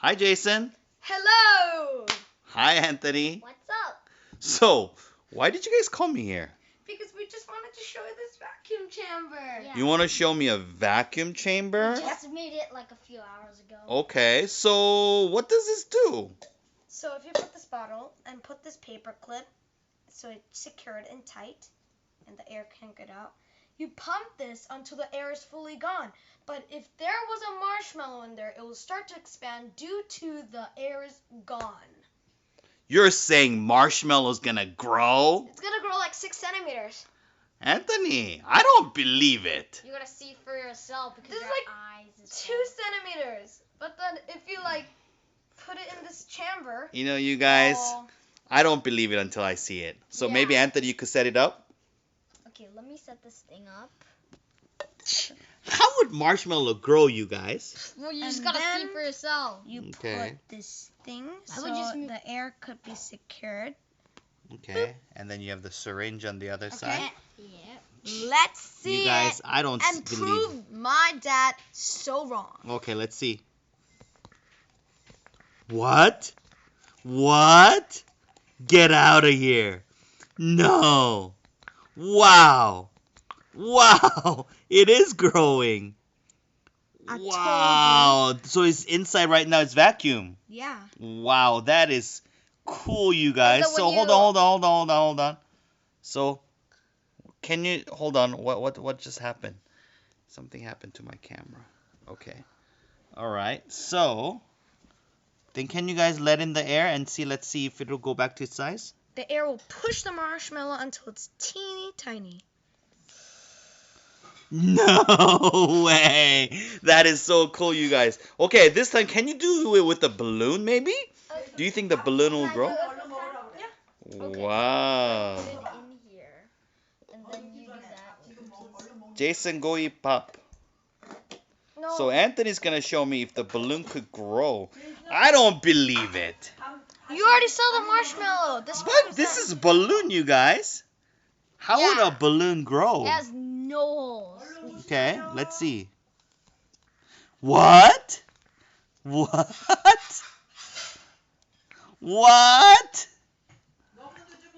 Hi, Jason. Hello! Hi, Anthony. What's up? So, why did you guys call me here? Because we just wanted to show you this vacuum chamber. Yeah. You want to show me a vacuum chamber? We just made it like a few hours ago. Okay, so what does this do? So if you put this bottle and put this paper clip so it's secured and tight and the air can't get out, you pump this until the air is fully gone. But if there was a marshmallow in there, it will start to expand due to the air is gone. You're saying marshmallow's gonna grow? It's going to grow like 6 centimeters. Anthony, I don't believe it. You gotta see for yourself because This is your like eyes is 2 centimeters. But then if you like put it in this chamber. You know, you guys, Oh. I don't believe it until I see it. So Yeah. maybe, Anthony, you could set it up? Okay, let me set this thing up. How would marshmallow grow, you guys? Well, you And just gotta see then- for yourself. You Okay. put this thing I so would just move- the air could be secured. Okay, and then you have the syringe on the other side. Yeah. Let's see You guys, it I don't and believe prove my dad so wrong. it. Okay, let's see. What? What? Get out of here. No. Wow. Wow. It is growing. I told you. Wow. So it's inside right now, it's vacuum. Yeah. Wow, that is cool, you guys. So when So you- hold on. So can you hold on? What just happened? Something happened to my camera. Okay. All right. So then can you guys let in the air and see? Let's see if it'll go back to its size. The air will push the marshmallow until it's teeny tiny. No way. That is so cool, you guys. Okay, this time can you do it with a balloon maybe? Do you think the balloon will grow? Okay. Wow. Put it in here, and then you do that. Jason, go eat pop. No. So Anthony's gonna show me if the balloon could grow. I don't believe it. You already saw the marshmallow. But this is a balloon, you guys. How would Yeah. a balloon grow? It has no holes. Okay, let's see. What? What? What?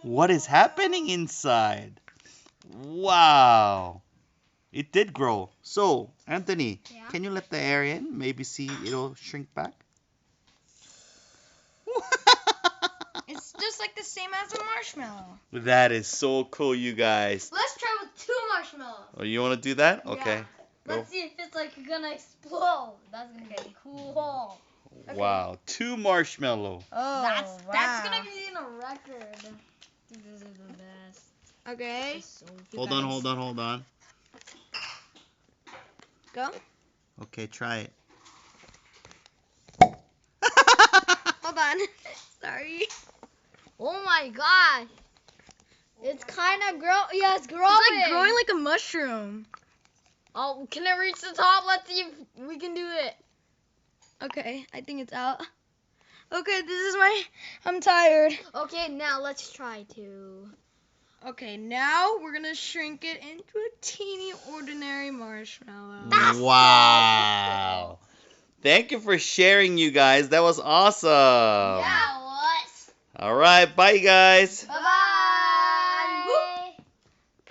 What is happening inside? Wow. It did grow. So, Anthony, Yeah? can you let the air in? Maybe see it'll shrink back? It's just like the same as a marshmallow. That is so cool, you guys. Let's try with 2 marshmallows. Oh, you want to do that? Okay. Go. Let's see if it's like gonna explode. That's gonna be cool. Wow, 2 marshmallow. Oh, That's gonna be in a record. This is the best. Okay. It's so Hold on. Go. Okay, try it. Hold on. Sorry. Oh my gosh. It's kind of Yeah, it's growing. It's like growing like a mushroom. Oh, can it reach the top? Let's see if we can do it. Okay, I think it's out. Okay, I'm tired. Okay, now let's try to. Okay, now we're gonna shrink it into a teeny ordinary marshmallow. That's so Wow. Thank you for sharing, you guys. That was awesome. Yeah, what? All right, bye, guys. Bye-bye.